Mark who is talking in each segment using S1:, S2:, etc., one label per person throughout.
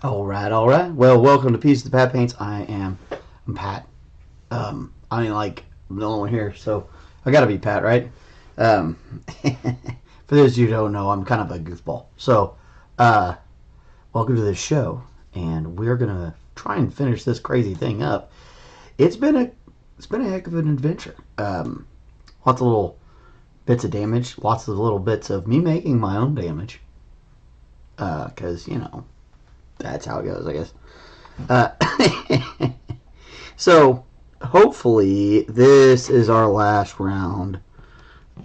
S1: All right, all right. Well, welcome to Pieces of Pat Paints. I'm Pat. I mean, like, I'm the only one here, so I gotta be Pat, right? Um, for those of you who don't know, I'm kind of a goofball. So, uh, welcome to the show, and we're gonna try and finish this crazy thing up. It's been a it's been a heck of an adventure. Lots of little bits of damage, lots of little bits of me making my own damage. Because that's how it goes, I guess. So hopefully this is our last round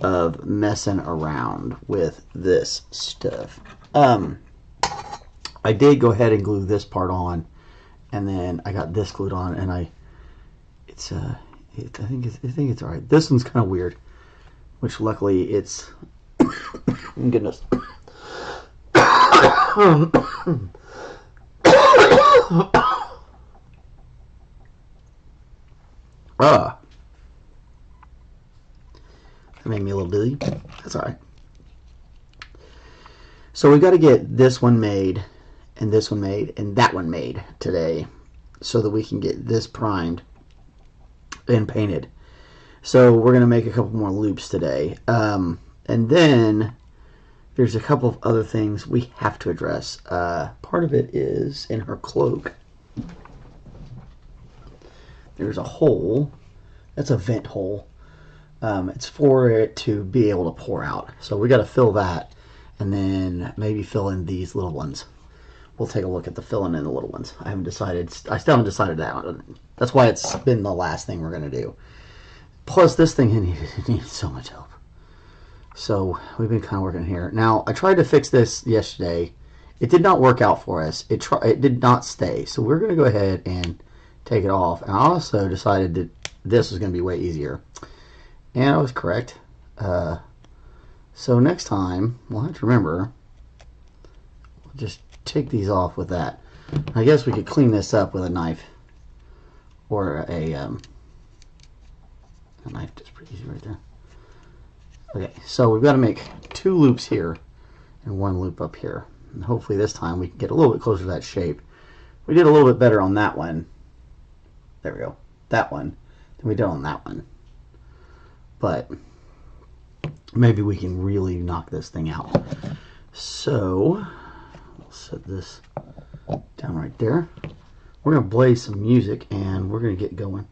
S1: of messing around with this stuff. I did go ahead and glue this part on, and then I got this glued on, and I think it's all right. This one's kind of weird, which luckily it's goodness. That made me a little dizzy. That's all right. So we got to get this one made, and this one made, and that one made today, so that we can get this primed and painted. So we're gonna make a couple more loops today, and then there's a couple of other things we have to address. Part of it is in her cloak. There's a hole. That's a vent hole. It's for it to be able to pour out. So we got to fill that, and then maybe fill in these little ones. We'll take a look at the filling in the little ones. I still haven't decided that. That's why it's been the last thing we're going to do. Plus, this thing needed so much help. So we've been kind of working here. Now, I tried to fix this yesterday. It did not work out for us. It did not stay. So we're going to go ahead and take it off. And I also decided that this was going to be way easier. And I was correct. So next time, we'll have to remember, we'll just take these off with that. I guess we could clean this up with a knife. Or a knife is pretty easy right there. Okay, so we've got to make 2 loops here and 1 loop up here. And hopefully this time we can get a little bit closer to that shape. We did a little bit better on that one. There we go. That one. Than we did on that one. But maybe we can really knock this thing out. So we'll set this down right there. We're going to play some music and we're going to get going.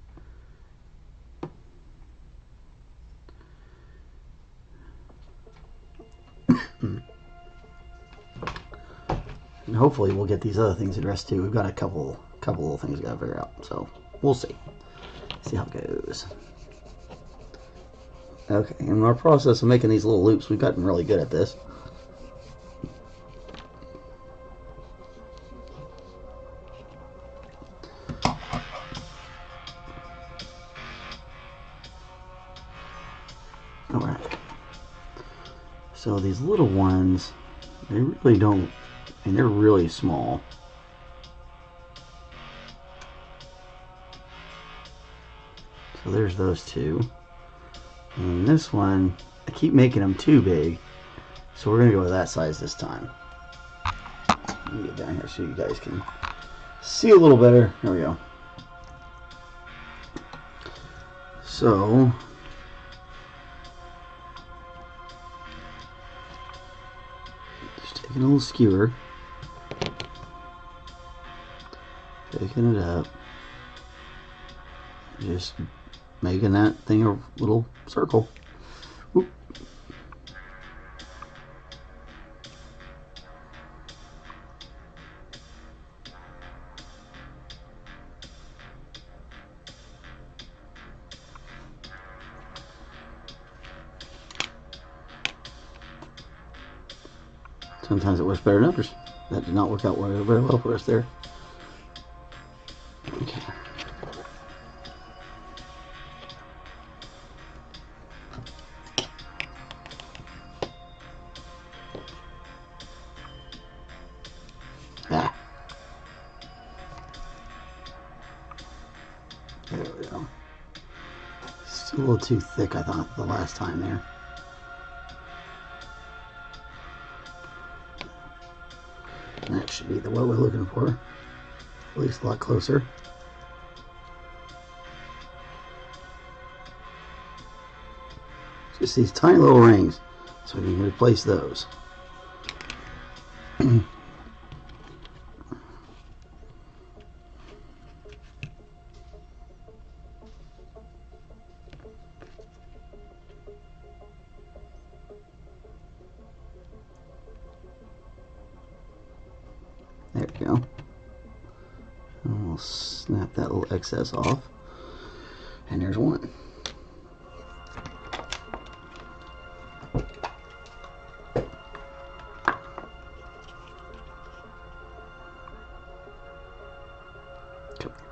S1: And hopefully we'll get these other things addressed too. We've got a couple little things we got to figure out. So we'll see. See how it goes. Okay, in our process of making these little loops, we've gotten really good at this. Alright. So these little ones, they really don't, and they're really small. So there's those 2. And this one, I keep making them too big, so we're going to go with that size this time. Let me get down here so you guys can see a little better. There we go. So, just taking a little skewer, picking it up, just making that thing a little circle. Whoop. Sometimes it works better than others. That did not work out very well for us there. Okay. Ah. There we go. Still a little too thick, I thought, the last time there. That should should be the what we're looking for. At least a lot closer. Just these tiny little rings, so we can replace those. There we go. And we'll snap that little excess off. And there's one.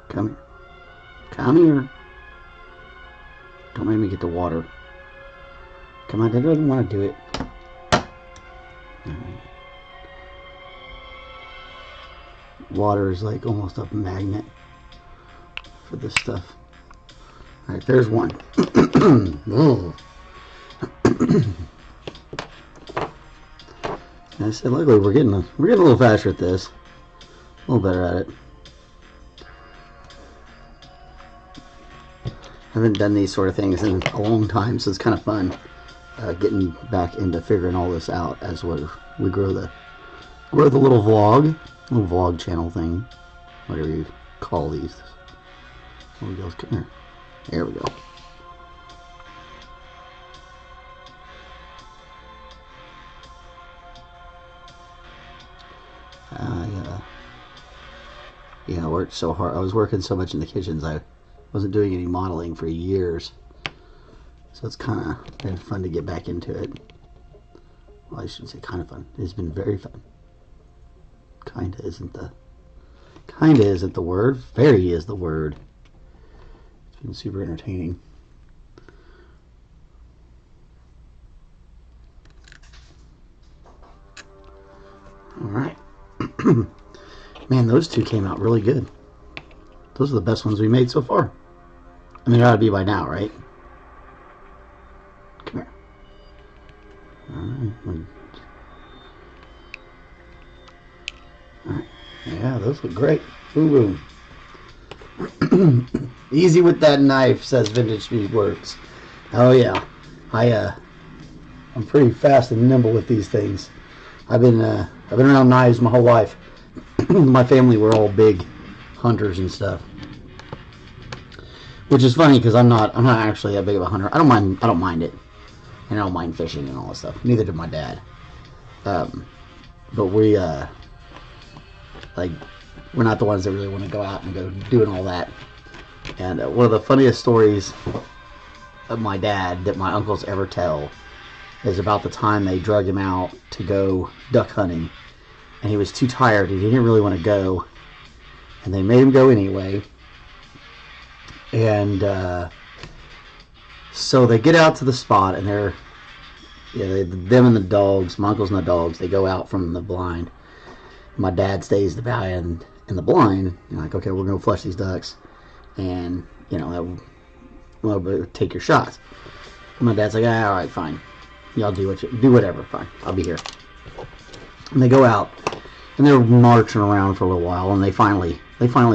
S1: Come here. Come here. Don't make me get the water. Come on, I don't want to do it. Water is like almost a magnet for this stuff. Alright, there's one. I said, luckily we're getting a little faster at this. A little better at it. I haven't done these sort of things in a long time, so it's kind of fun getting back into figuring all this out as we grow the little vlog channel thing, whatever you call these. There we go. Come here. There we go. Yeah, I worked so hard. I was working so much in the kitchens. I wasn't doing any modeling for years, so it's kind of been fun to get back into it. Well, I shouldn't say kind of fun. It's been very fun. Kinda isn't the word. Very is the word. It's been super entertaining. All right. Man, those two came out really good. Those are the best ones we made so far. I mean, it ought to be by now, right? Come here. Alright. Yeah, those look great. Boom, boom. Easy with that knife, says Vintage Speed Works. Oh yeah. I'm pretty fast and nimble with these things. I've been around knives my whole life. My family were all big hunters and stuff, which is funny because I'm not actually that big of a hunter. I don't mind it, and I don't mind fishing and all that stuff. Neither did my dad. But we we're not the ones that really want to go out and go doing all that. And one of the funniest stories of my dad that my uncles ever tell is about the time they drug him out to go duck hunting, and he was too tired. He didn't really want to go, and they made him go anyway. And so they get out to the spot, and them and the dogs, my uncles and the dogs, they go out from the blind. My dad stays in the blind. You're like, okay, we're gonna flush these ducks, and we'll take your shots. And my dad's like, all right, fine. Y'all do whatever. Fine, I'll be here. And they go out, and they're marching around for a little while, and they finally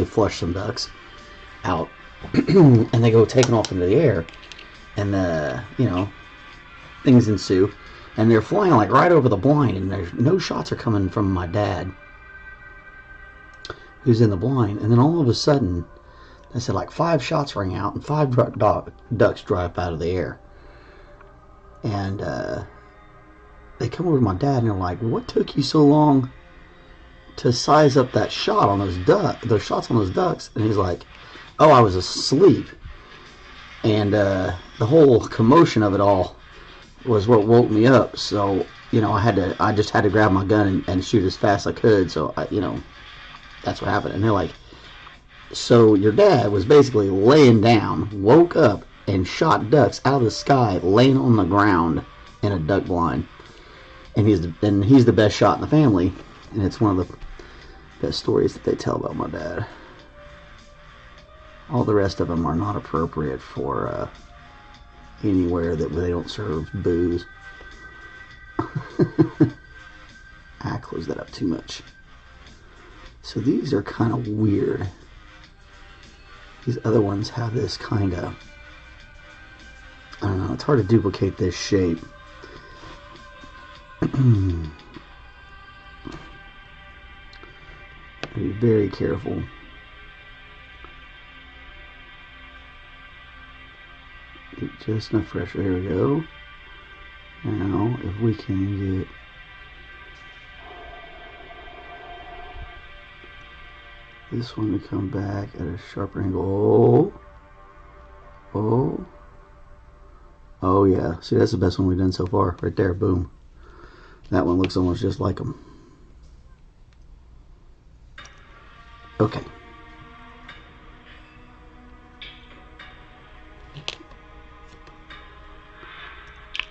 S1: flush some ducks out, and they go taking off into the air, and things ensue, and they're flying like right over the blind, and there's no shots are coming from my dad, who's in the blind, and then all of a sudden, I said like 5 shots ring out, and 5 ducks drive out of the air. And they come over to my dad and they're like, "What took you so long to size up that shot on those shots on those ducks?" And he's like, "Oh, I was asleep." And the whole commotion of it all was what woke me up. So I just had to grab my gun and shoot as fast as I could. So that's what happened. And they're like, "So your dad was basically laying down, woke up, and shot ducks out of the sky, laying on the ground in a duck blind, and he's the best shot in the family." And it's one of the best stories that they tell about my dad. All the rest of them are not appropriate for anywhere that they don't serve booze. I closed that up too much. So these are kind of weird. These other ones have this kind of, I don't know, it's hard to duplicate this shape. Be very careful. Get just enough pressure. There we go. Now, if we can get this one to come back at a sharper angle. Oh yeah. See, that's the best one we've done so far. Right there, boom. That one looks almost just like them. Okay.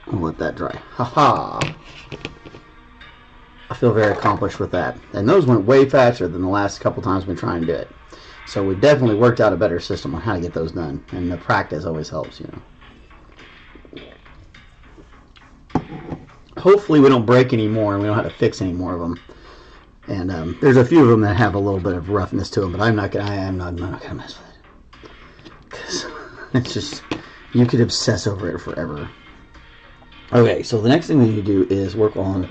S1: I'll let that dry. Haha. I feel very accomplished with that. And those went way faster than the last couple times we've been trying to do it. So we definitely worked out a better system on how to get those done. And the practice always helps, you know. Hopefully we don't break any more and we don't have to fix any more of them. And there's a few of them that have a little bit of roughness to them, but I'm not gonna mess with it. Because it's just, you could obsess over it forever. Okay, so the next thing we need to do is work on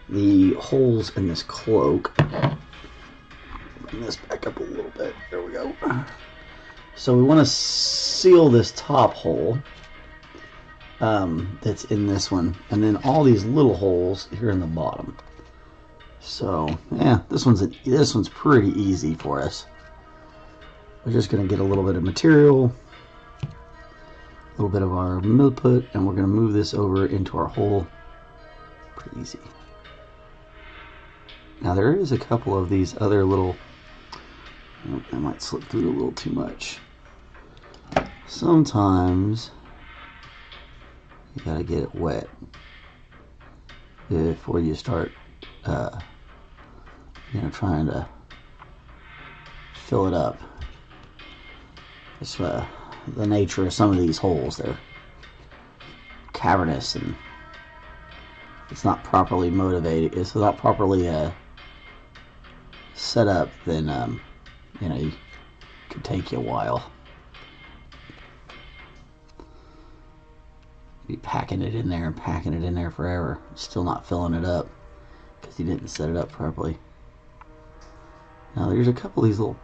S1: the holes in this cloak. Bring this back up a little bit. There we go. So we want to seal this top hole that's in this one, and then all these little holes here in the bottom. So yeah, this one's pretty easy for us. We're just going to get a little bit of material, a little bit of our milliput, and we're going to move this over into our hole. Pretty easy. Now there is a couple of these other little, I might slip through a little too much. Sometimes you gotta get it wet before you start, trying to fill it up. It's the nature of some of these holes. They're cavernous and it's not properly motivated. It's not properly set up. Then it could take you a while. Be packing it in there and packing it in there forever, still not filling it up because you didn't set it up properly. Now there's a couple of these little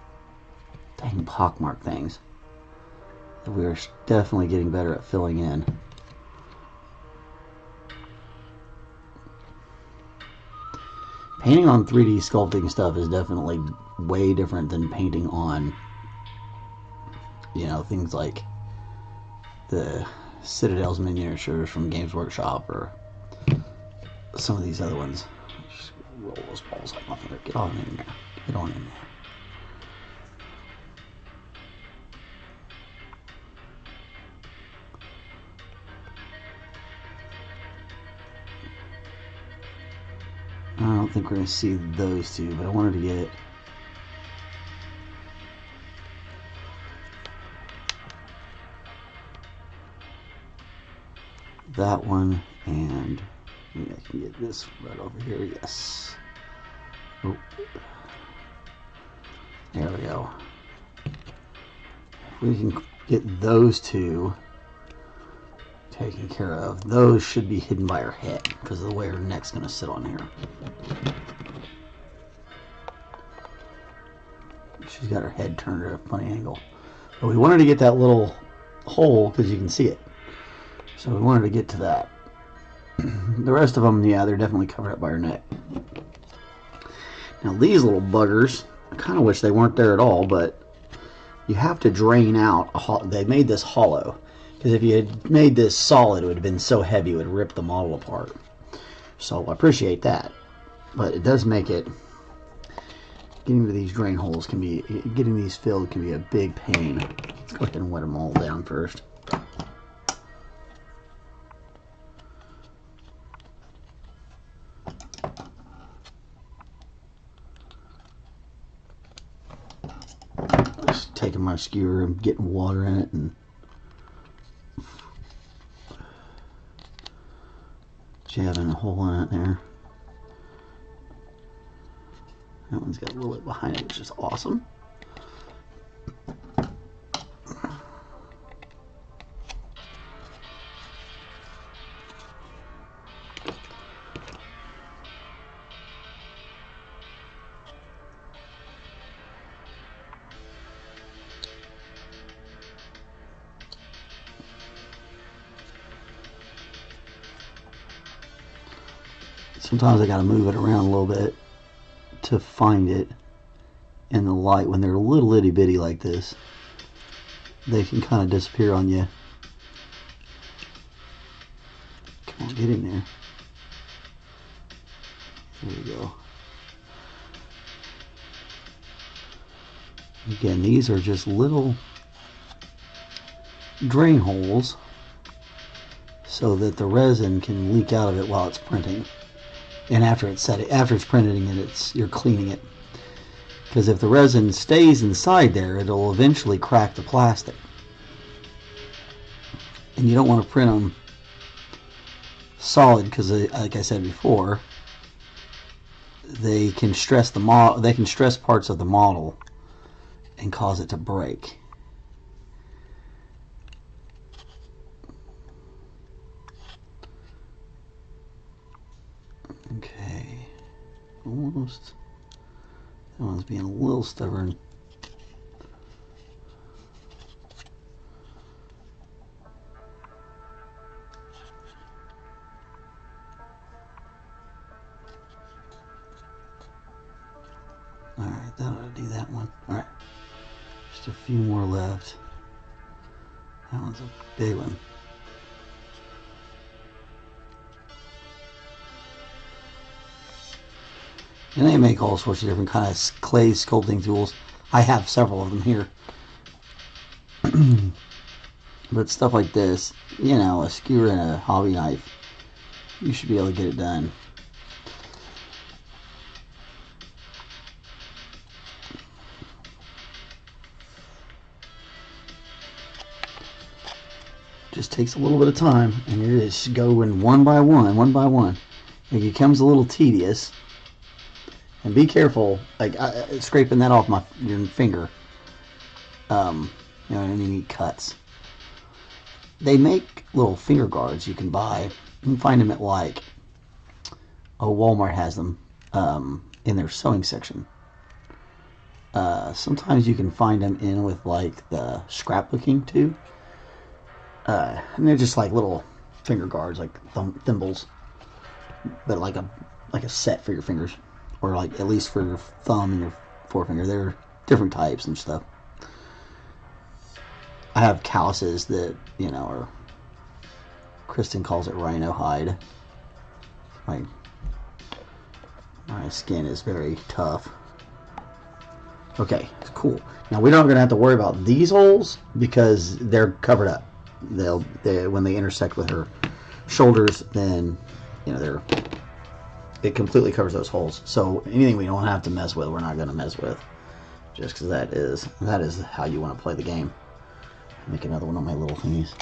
S1: dang pockmark things that we are definitely getting better at filling in. Painting on 3D sculpting stuff is definitely way different than painting on, things like the Citadel's miniatures from Games Workshop or some of these other ones. Just roll those balls up off there. Get on in there. Get on in there. I don't think we're going to see those two, but I wanted to get that one, and maybe I can get this right over here. Yes. Oh. There we go. If we can get those two taken care of, those should be hidden by her head because of the way her neck's going to sit on here. She's got her head turned at a funny angle. But we wanted to get that little hole because you can see it. So we wanted to get to that. The rest of them, yeah, they're definitely covered up by her neck. Now these little buggers, I kind of wish they weren't there at all, but you have to drain out. They made this hollow. Because if you had made this solid, it would have been so heavy it would rip the model apart. So I appreciate that. But it does make it, getting to these drain holes can be, getting these filled can be a big pain. Let's go ahead and wet them all down first. Just taking my skewer and getting water in it and jabbing a hole in it there. That one's got a little bit behind it, which is awesome. Sometimes I got to move it around a little bit to find it in the light. When they're little itty bitty like this, they can kind of disappear on you. Come on, get in there. There we go. Again, these are just little drain holes so that the resin can leak out of it while it's printing. And after it's printing it, you're cleaning it. Because if the resin stays inside there, it'll eventually crack the plastic. And you don't want to print them solid because, like I said before, they can stress parts of the model and cause it to break. Okay, almost. That one's being a little stubborn. Alright, that ought to do that one. Alright, just a few more left. That one's a big one. And they make all sorts of different kinds of clay sculpting tools. I have several of them here. But stuff like this, you know, a skewer and a hobby knife, you should be able to get it done. Just takes a little bit of time, and you're just going one by one, one by one. It becomes a little tedious. And be careful, like scraping that off your finger. You know, any cuts. They make little finger guards you can buy. You can find them at Walmart has them in their sewing section. Sometimes you can find them in with like the scrapbooking too. And they're just like little finger guards, like thimbles, but like a set for your fingers. Or like at least for your thumb and your forefinger. They're different types and stuff. I have calluses that, you know, are, Kristen calls it rhino hide. My skin is very tough. Okay, cool. Now we're not going to have to worry about these holes because they're covered up. When they intersect with her shoulders, then, you know, it completely covers those holes. So anything we don't have to mess with, we're not going to mess with. Just because that is how you want to play the game. Make another one of my little thingies.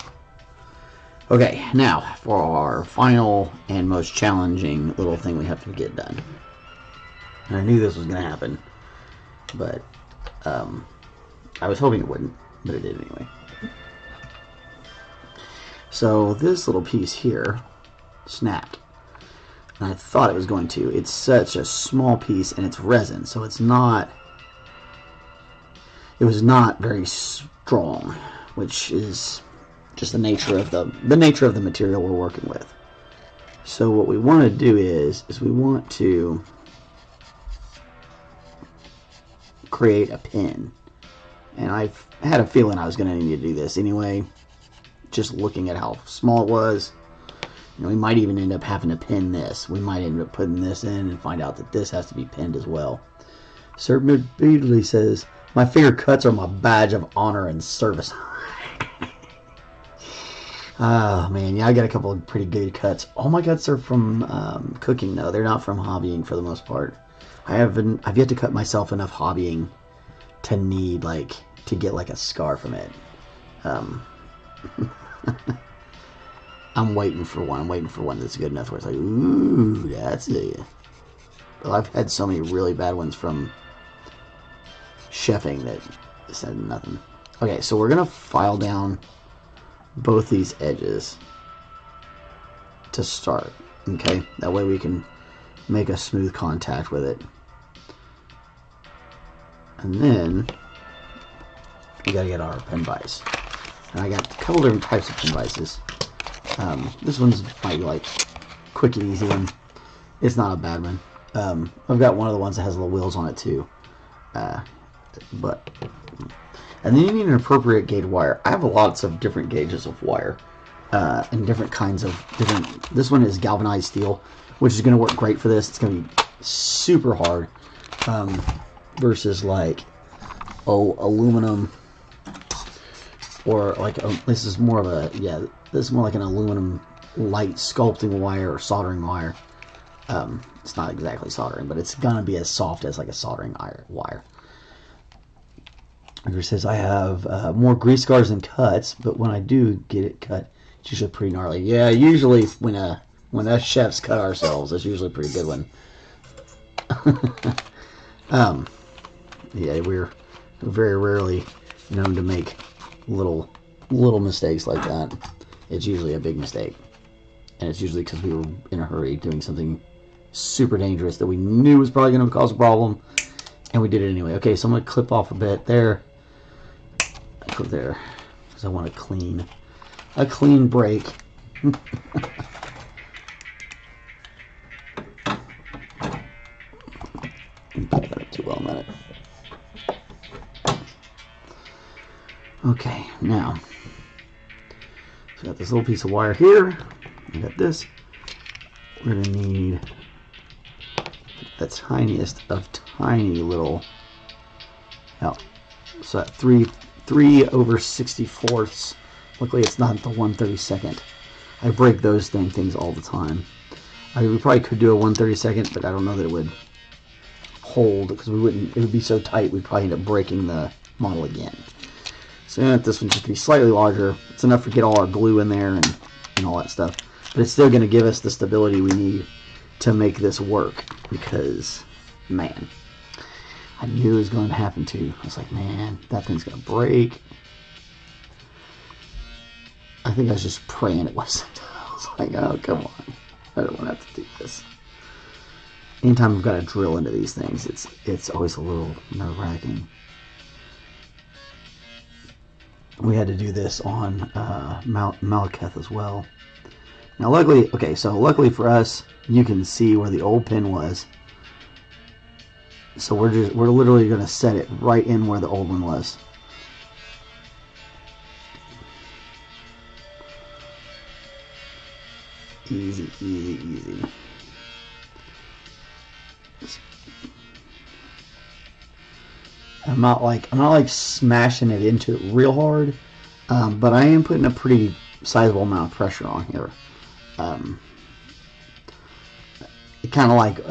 S1: Okay, now for our final and most challenging little thing we have to get done. And I knew this was going to happen, but I was hoping it wouldn't, but it did anyway. So this little piece here snapped. And I thought it was going to. It's such a small piece and it's resin, so it was not very strong, which is just the nature of the material we're working with. So what we want to do is we want to create a pin. And I had a feeling I was going to need to do this anyway, just looking at how small it was. You know, we might even end up having to pin this. We might end up putting this in and find out that this has to be pinned as well. Sir Beardley says, my finger cuts are my badge of honor and service. Oh man, yeah, I got a couple of pretty good cuts. All my cuts are from cooking though. They're not from hobbying for the most part. I've yet to cut myself enough hobbying to need to get like a scar from it. I'm waiting for one. I'm waiting for one that's good enough where it's like, ooh, that's it. But I've had so many really bad ones from chefing that said nothing. Okay, so we're gonna file down both these edges to start. Okay, that way we can make a smooth contact with it. And then we gotta get our pen vise. And I got a couple different types of pen vises. This one's my like quick and easy one. It's not a bad one. I've got one of the ones that has little wheels on it too. And then you need an appropriate gauge wire. I have lots of different gauges of wire and different kinds of different. This one is galvanized steel, which is going to work great for this. It's going to be super hard versus like aluminum or like this is more of a this is more like an aluminum light sculpting wire or soldering wire. It's not exactly soldering, but it's gonna be as soft as like a soldering wire. It says I have more grease scars than cuts, but when I do get it cut, it's usually pretty gnarly. Yeah, usually when us chefs cut ourselves, it's usually a pretty good one. Yeah, we're very rarely known to make little mistakes like that. It's usually a big mistake, and it's usually because we were in a hurry doing something super dangerous that we knew was probably going to cause a problem, and we did it anyway. Okay, so I'm going to clip off a bit there. Put there because I want a clean break. Too well a minute. Okay, now so I got this little piece of wire here. I got this. We're gonna need the tiniest of tiny little. Now, so that 3/64. Luckily, it's not the 1/32. I break those things all the time. We probably could do a 1/32, but I don't know that it would hold because we wouldn't. It would be so tight we'd probably end up breaking the model again. So I want this one just to be slightly larger. It's enough to get all our glue in there and all that stuff. But it's still going to give us the stability we need to make this work because, man, I knew it was going to happen too. I was like, man, that thing's going to break. I think I was just praying it wasn't. I was like, oh, come on. I don't want to have to do this. Anytime I've got to drill into these things, it's always a little nerve-wracking. We had to do this on Malekith as well. Now, luckily for us, you can see where the old pin was. So we're literally going to set it right in where the old one was. Easy, easy, easy. I'm not like smashing it into it real hard, but I am putting a pretty sizable amount of pressure on here. Kind of like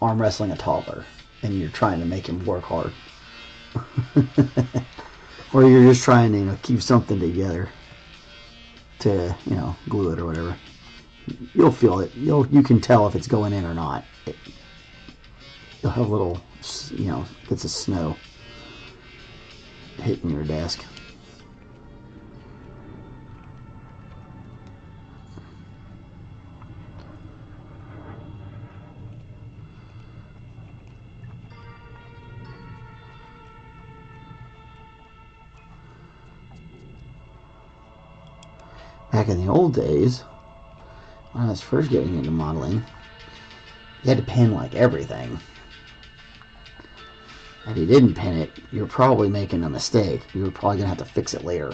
S1: arm wrestling a toddler, and you're trying to make him work hard, or you're just trying to keep something together to glue it or whatever. You'll feel it. You can tell if it's going in or not. You'll have little bits of snow hitting your desk. Back in the old days, when I was first getting into modeling, you had to pin like everything. If you didn't pin it, you're probably making a mistake. You were probably going to have to fix it later.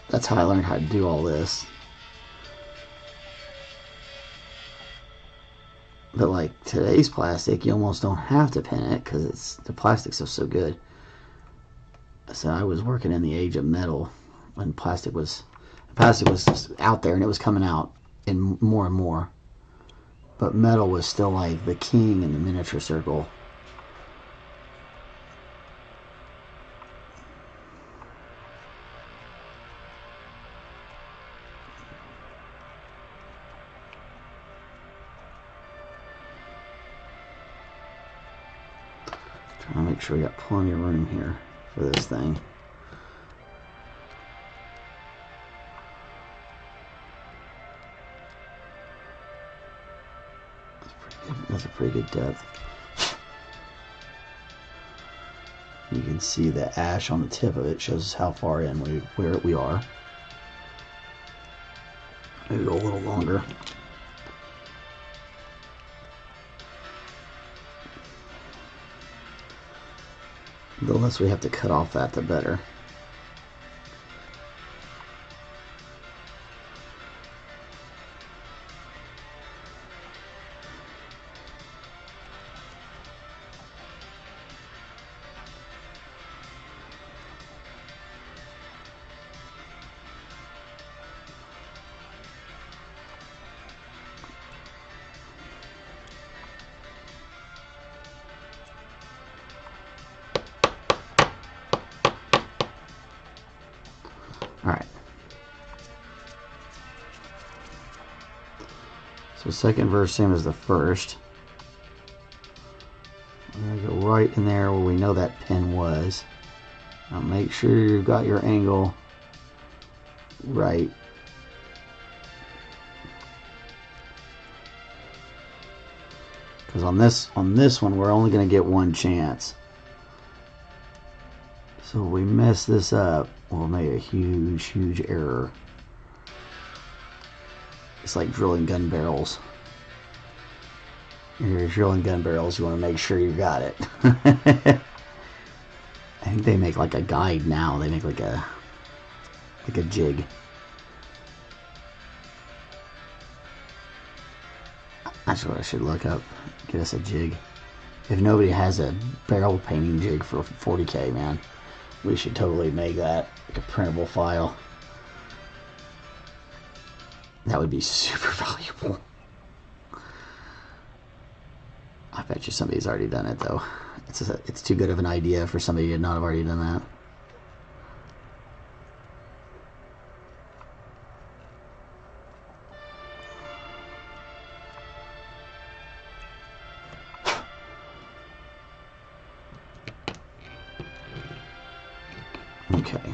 S1: That's how I learned how to do all this. But like today's plastic, you almost don't have to pin it because the plastic stuff's so good. So I was working in the age of metal when plastic was out there and it was coming out in more and more. But metal was still like the king in the miniature circle. I'll make sure we got plenty of room here for this thing. That's a pretty good depth. You can see the ash on the tip of it shows us how far in we are. Maybe go a little longer. The less we have to cut off that, the better. Alright. So second verse, same as the first. I'm going to go right in there where we know that pin was. Now make sure you've got your angle right. Because on this one, we're only going to get one chance. So if we mess this up, we'll make a huge, huge error. It's like drilling gun barrels. You're drilling gun barrels, you want to make sure you got it. I think they make like a guide now. They make like a jig. That's what I should look up. Get us a jig. If nobody has a barrel painting jig for 40K, man, we should totally make that like a printable file. That would be super valuable. I bet you somebody's already done it though. It's too good of an idea for somebody to not have already done that. Okay.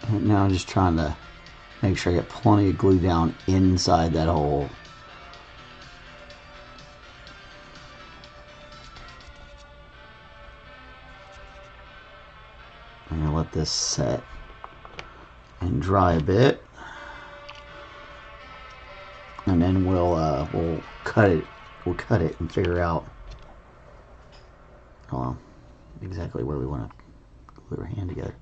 S1: Right now I'm just trying to make sure I get plenty of glue down inside that hole. I'm gonna let this set and dry a bit, and then we'll cut it. We'll cut it and figure out exactly where we want to glue our hand together.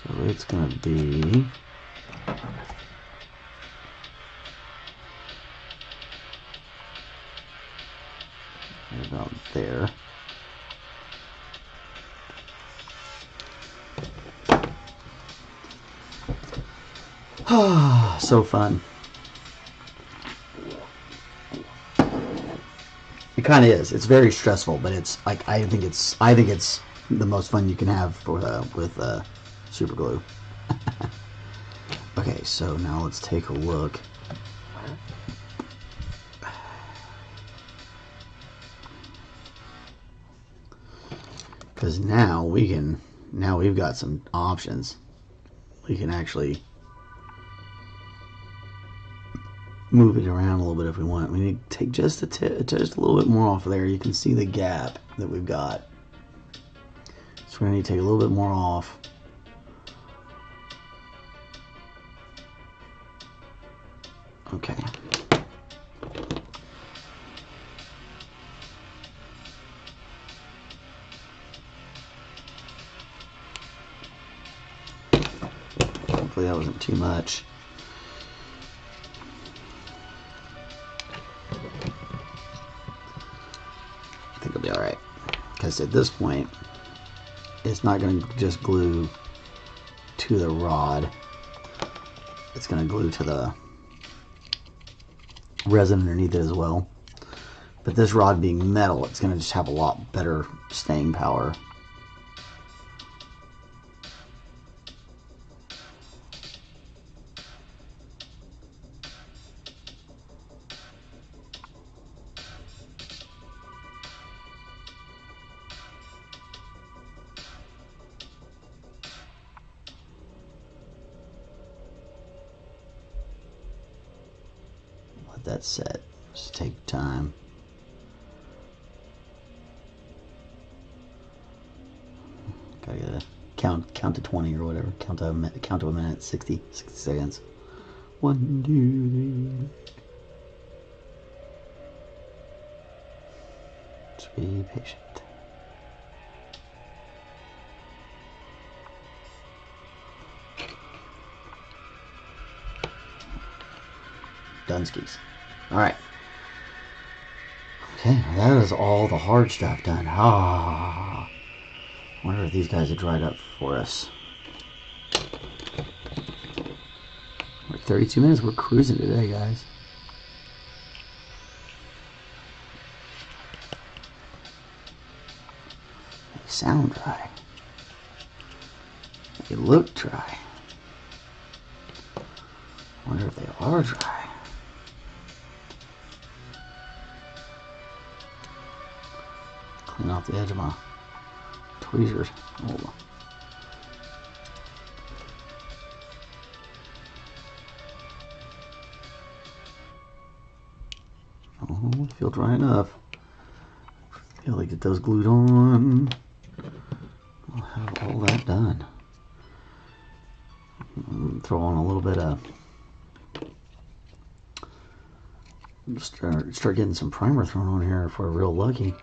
S1: So it's going to be about there. So fun. It kind of is. It's very stressful, but it's like I think it's the most fun you can have with super glue. Okay, so now let's take a look. Because now we've got some options. We can actually move it around a little bit if we want. We need to take just a little bit more off of there. You can see the gap that we've got. So we're going to need to take a little bit more off. Okay. Hopefully that wasn't too much. I think it'll be alright. Because at this point, it's not going to just glue to the rod. It's going to glue to the resin underneath it as well. But this rod being metal, it's going to just have a lot better staying power. Let that set. Just take time. Gotta get a count to 20 or whatever. Count to a minute. 60 seconds. 1, 2, 3. Just be patient. Dunskies. Alright. Okay, that is all the hard stuff done. I wonder if these guys have dried up for us. We're at 32 minutes. We're cruising today, guys. They sound dry. They look dry. I wonder if they are dry. Clean off the edge of my tweezers. Hold on. Oh, feel dry enough. Feel like get those glued on. I'll have all that done. Throw on a little bit of. Start getting some primer thrown on here if we're real lucky.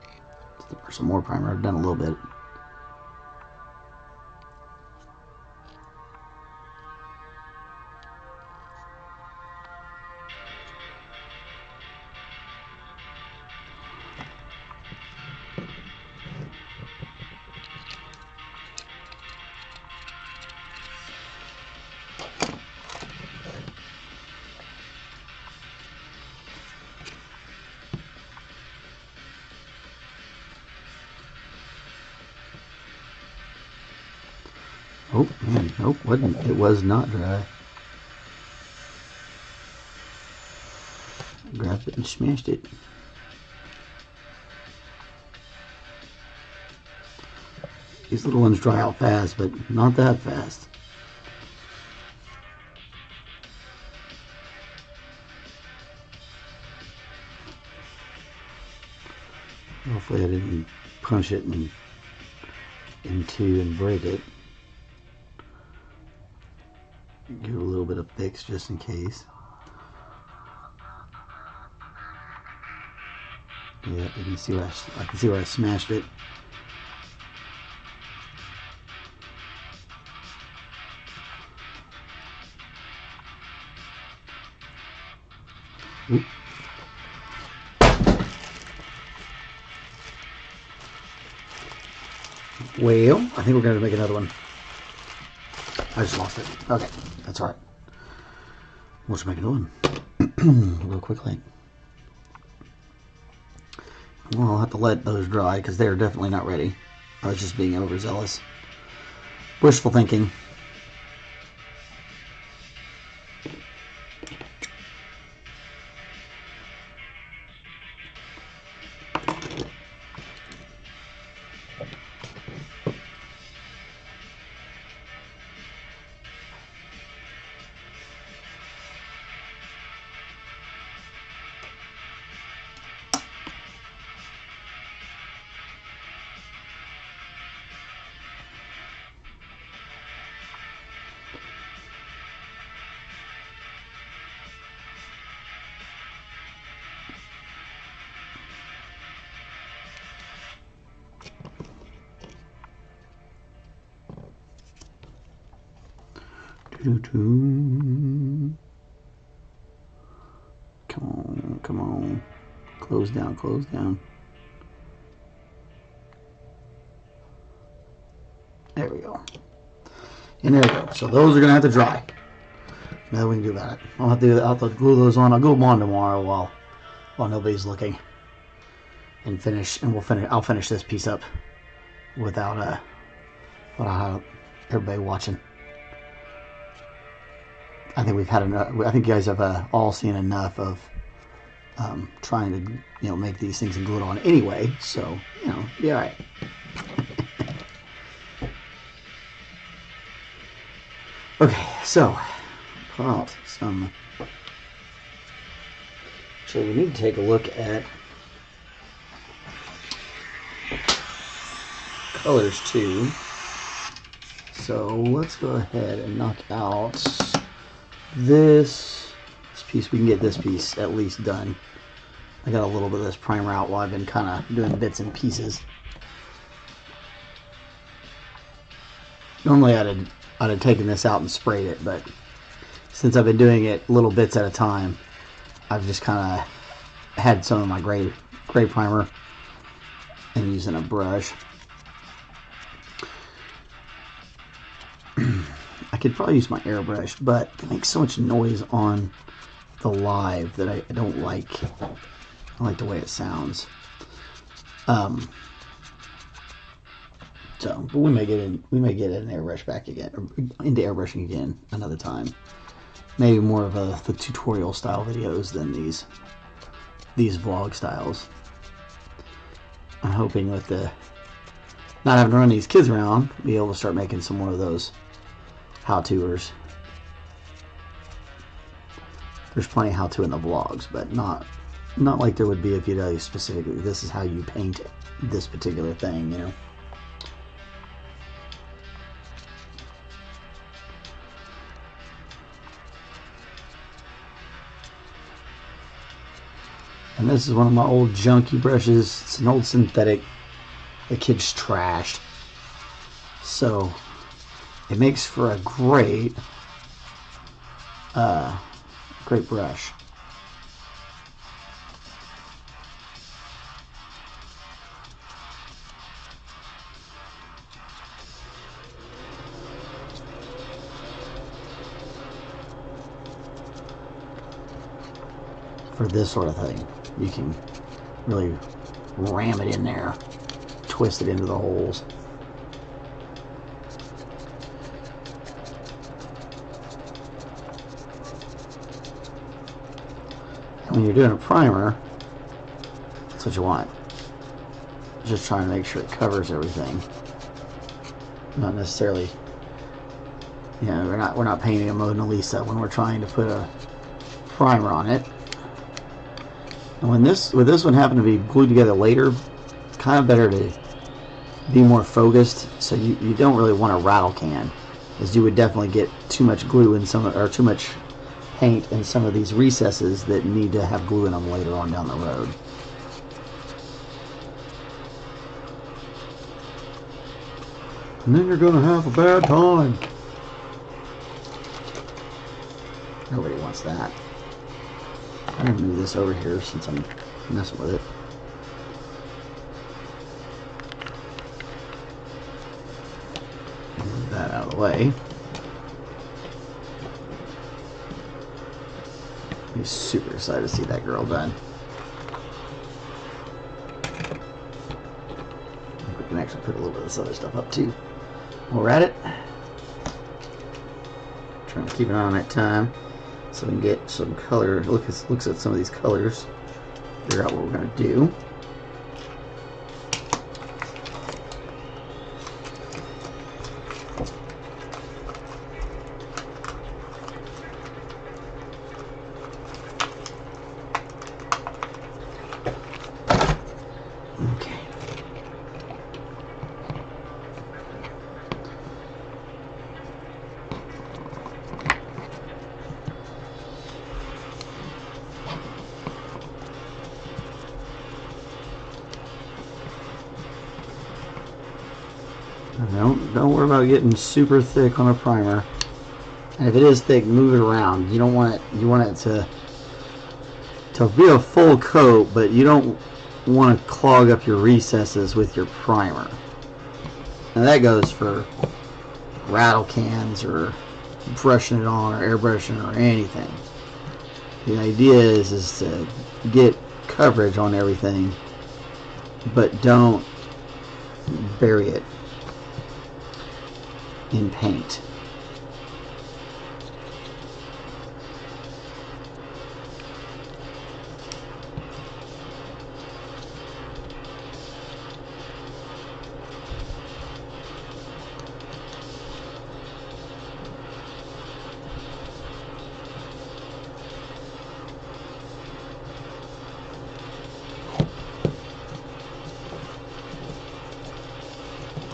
S1: Or some more primer. I've done a little bit. Oh man, nope, it was not dry. Grabbed it and smashed it. These little ones dry out fast, but not that fast. Hopefully I didn't punch it into and break it. Give it a little bit of fix just in case. Yeah, you can see where I can see where I smashed it. Oop. Well, I think we're going to make another one. I just lost it. Okay, that's all right. We'll just make another one real quickly. Well, I'll have to let those dry because they're definitely not ready. I was just being overzealous. Wishful thinking. Come on, come on. Close down, close down. There we go. And there we go. So those are going to have to dry. Nothing we can do about it. I'll have to glue those on. I'll glue them on tomorrow while nobody's looking. And I'll finish this piece up without everybody watching. I think we've had enough. I think you guys have all seen enough of trying to make these things and glue it on anyway. So be all right. Okay, so pull out some. So we need to take a look at colors too. So let's go ahead and knock out this piece. We can get this piece at least done. I got a little bit of this primer out while I've been kind of doing bits and pieces. Normally I'd have taken this out and sprayed it, but since I've been doing it little bits at a time, I've just kind of had some of my gray primer and using a brush. I could probably use my airbrush, but it makes so much noise on the live that I don't like. I like the way it sounds. But we may get an airbrush back again, or into airbrushing again another time. Maybe more of the tutorial style videos than these vlog styles. I'm hoping with the not having to run these kids around, be able to start making some more of those how-toers. There's plenty of how-to in the vlogs, but not like there would be if you tell you specifically this is how you paint this particular thing, And this is one of my old junky brushes. It's an old synthetic. The kid's trashed. So it makes for a great brush. For this sort of thing, you can really ram it in there, twist it into the holes. And when you're doing a primer, that's what you want. Just trying to make sure it covers everything. Not necessarily, we're not painting a Mona Lisa when we're trying to put a primer on it. And with this one happened to be glued together later, it's kind of better to be more focused, so you don't really want a rattle can, as you would definitely get too much glue in or too much paint in some of these recesses that need to have glue in them later on down the road. And then you're going to have a bad time. Nobody wants that. I'm going to move this over here since I'm messing with it. Move that out of the way. I'm super excited to see that girl done. We can actually put a little bit of this other stuff up too. While we're at it, trying to keep an eye on that time. So we can get some color, looks at some of these colors, figure out what we're going to do. Okay. Don't worry about getting super thick on a primer. And if it is thick, move it around. You don't want it. You want it to be a full coat, but you don't want to clog up your recesses with your primer. Now that goes for rattle cans or brushing it on or airbrushing or anything. The idea is to get coverage on everything, but don't bury it in paint.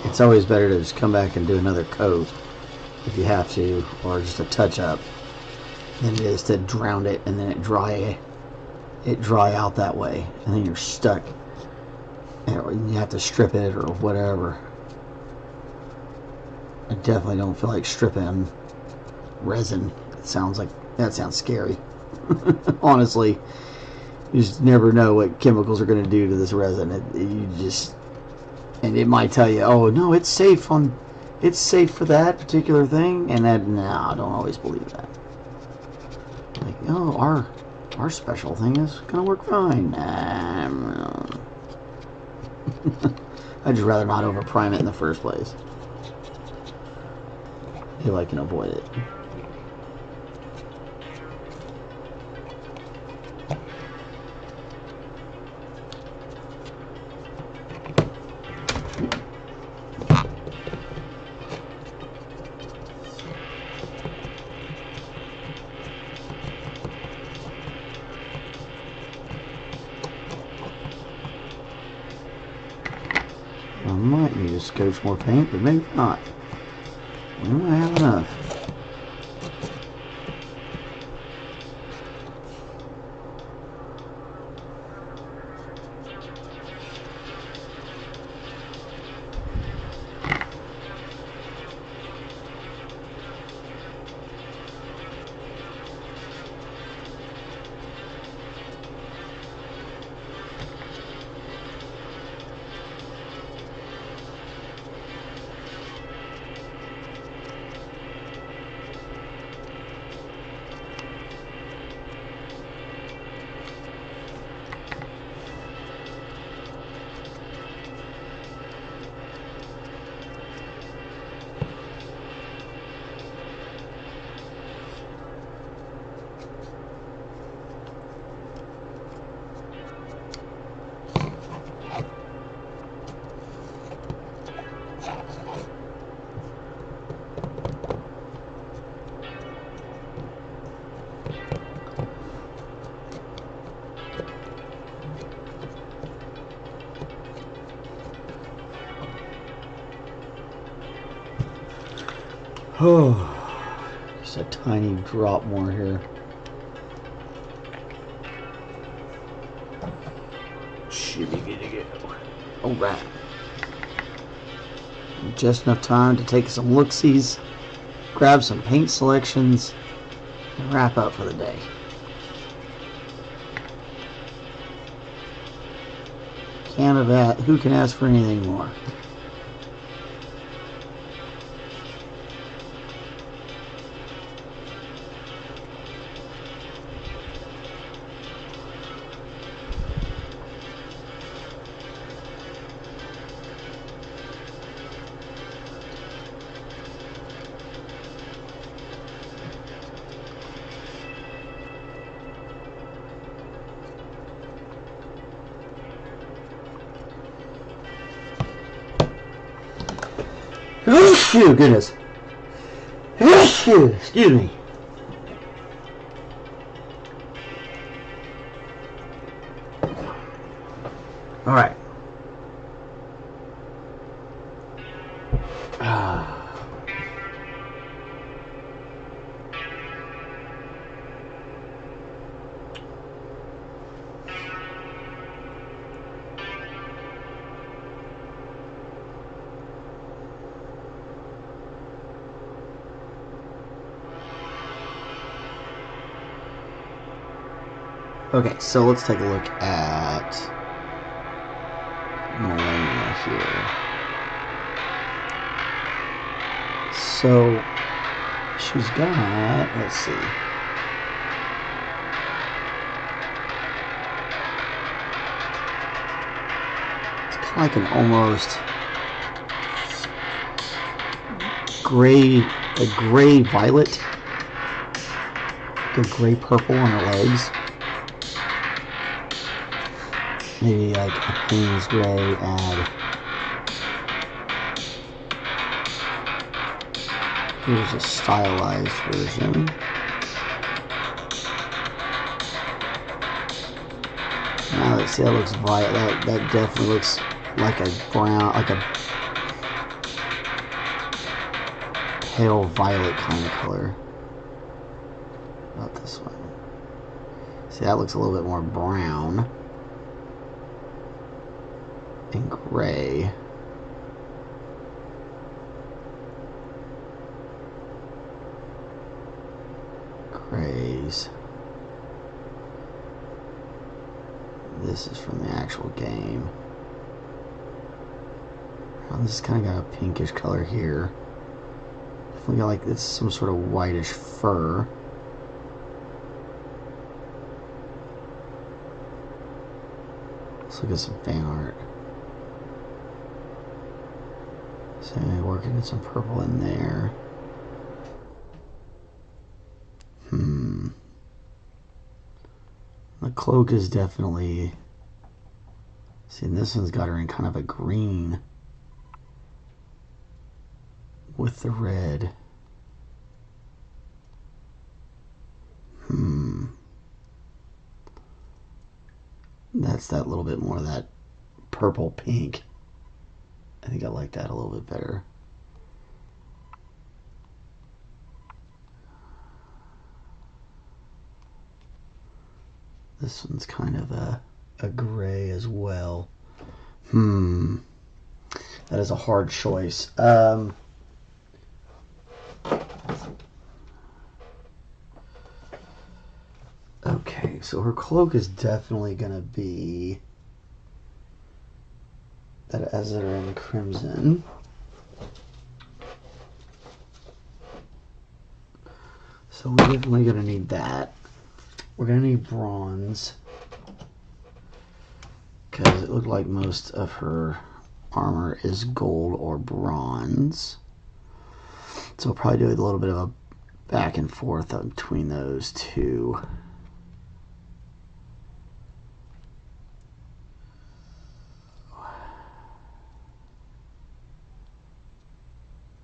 S1: It's always better to just come back and do another coat if you have to, or just a touch up, than it is to drown it and then it dry out that way, and then you're stuck. You have to strip it or whatever. I definitely don't feel like stripping resin. That sounds scary. Honestly, you just never know what chemicals are going to do to this resin. And it might tell you, oh no, it's safe for that particular thing, and that, no, I don't always believe that. Like, oh, our special thing is gonna work fine. Nah, I'd just rather not over prime it in the first place if I can avoid it. I might need to scotch more paint, but maybe not. We might have enough. Oh, just a tiny drop more here. Should be good to go. Alright. Just enough time to take some look-sees, grab some paint selections, and wrap up for the day. Canada, who can ask for anything more? Oh, goodness. Excuse me. All right. Okay, so let's take a look at Malenia here. So she's got, let's see. It's kind of like an almost gray violet, a gray purple on her legs. Maybe like a Payne's gray add. Here's a stylized version. Now let's see, that looks violet. That definitely looks like a brown, like a pale violet kind of color. What about this one? See, that looks a little bit more brown and gray. Grays. This is from the actual game. Oh, this is kind of got a pinkish color here. Definitely got like it's some sort of whitish fur. Let's look at some fan art. So we're getting some purple in there. The cloak is definitely... See, and this one's got her in kind of a green with the red. That's that little bit more of that purple pink. I think I like that a little bit better. This one's kind of a gray as well. That is a hard choice. Okay, so her cloak is definitely going to be that Ezra in crimson. So we're definitely going to need that. We're going to need bronze, because it looked like most of her armor is gold or bronze. So we'll probably do a little bit of a back and forth between those two.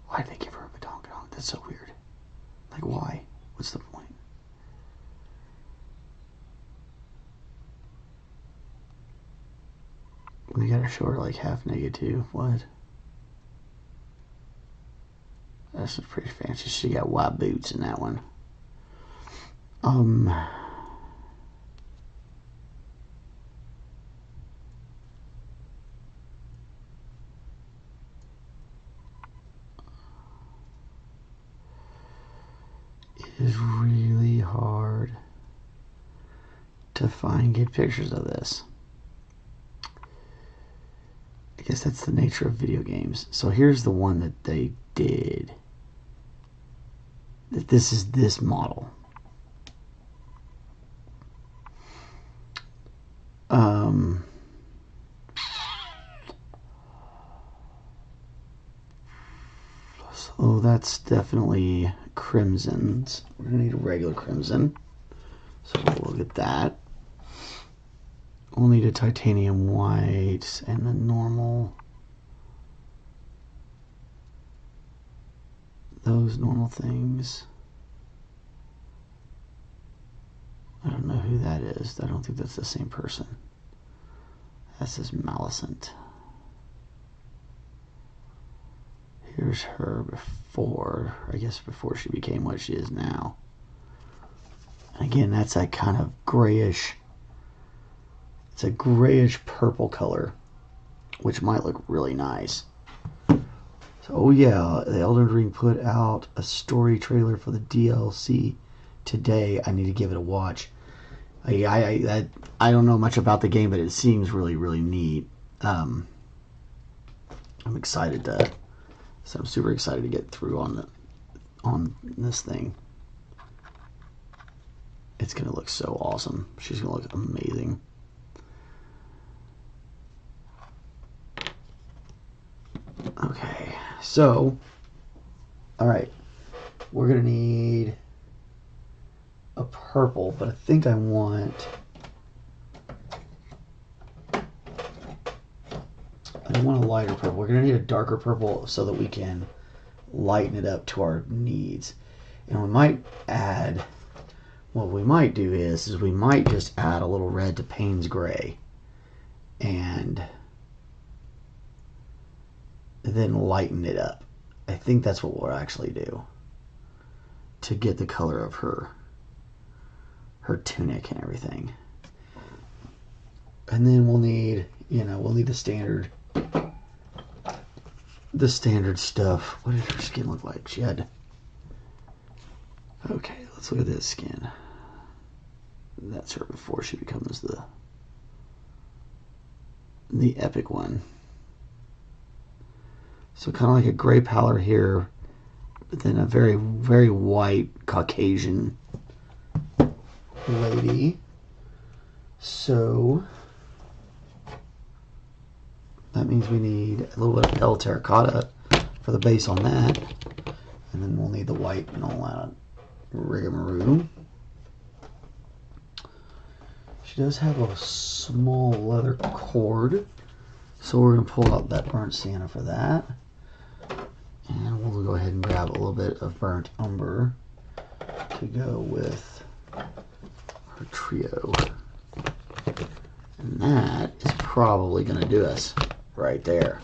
S1: Why'd they give her a badonkadonk? That's so weird. Like, why? What's the point? We gotta show her like half naked too. What? That's pretty fancy. She got white boots in that one. It is really hard to find good pictures of this. I guess that's the nature of video games. So here's the one that they did. This is this model. So that's definitely crimsons. We're gonna need a regular crimson. So we'll look at that. We'll need a titanium white and the normal. Those normal things. I don't know who that is. I don't think that's the same person. This is Malicent. Here's her before, I guess before she became what she is now. And again, that's that kind of grayish, it's a grayish purple color, which might look really nice. So, oh yeah, the Elden Ring put out a story trailer for the DLC today. I need to give it a watch. I don't know much about the game, but it seems really, really neat. I'm excited to. So I'm super excited to get through on this thing. It's gonna look so awesome. She's gonna look amazing. Okay, so all right, we're gonna need a purple, but I think I want. I want a lighter purple. We're going to need a darker purple so that we can lighten it up to our needs. And we might add, what we might do is we might just add a little red to Payne's Gray. And then lighten it up. I think that's what we'll actually do to get the color of her tunic and everything. And then we'll need, we'll need the standard stuff. What did her skin look like? She had. Okay, let's look at this skin. That's her before she becomes the epic one. So kind of like a gray pallor here, but then a very, very white Caucasian lady. So that means we need a little bit of pale terracotta for the base on that. And then we'll need the white and all that rigmarole. She does have a small leather cord. So we're going to pull out that burnt sienna for that. And we'll go ahead and grab a little bit of burnt umber to go with our trio. And that is probably going to do us right there.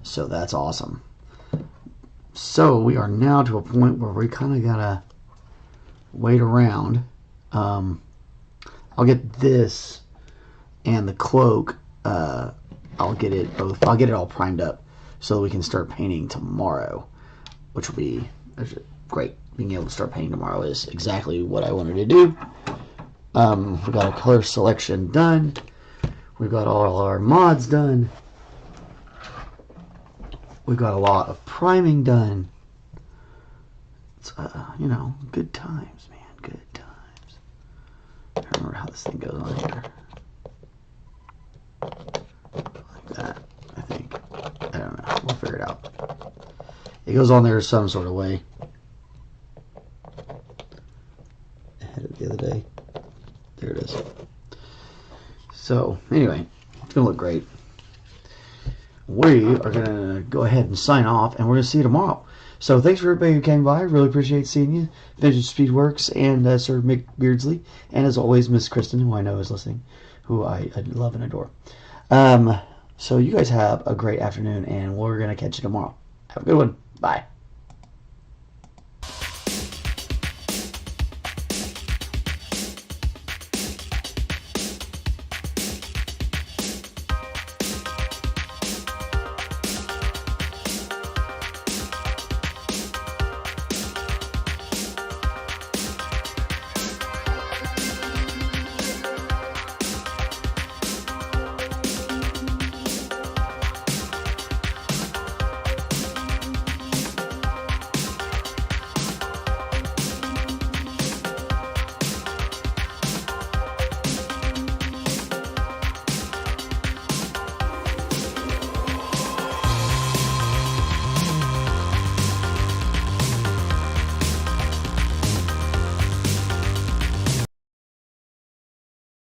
S1: So that's awesome. So we are now to a point where we kind of got to wait around. I'll get this and the cloak. I'll get it both. I'll get it all primed up so that we can start painting tomorrow, which will be great. Being able to start painting tomorrow is exactly what I wanted to do. We've got a color selection done. We've got all our mods done. We've got a lot of priming done. It's, good times, man. Good times. I don't remember how this thing goes on here. Like that, I think. I don't know. We'll figure it out. It goes on there some sort of way. I had it the other day. There it is. So, anyway, it's going to look great. We are going to go ahead and sign off, and we're going to see you tomorrow. So, thanks for everybody who came by. Really appreciate seeing you. Vintage Speedworks and Sir Mick Beardsley. And as always, Miss Kristen, who I know is listening, who I love and adore. So, you guys have a great afternoon, and we're going to catch you tomorrow. Have a good one. Bye.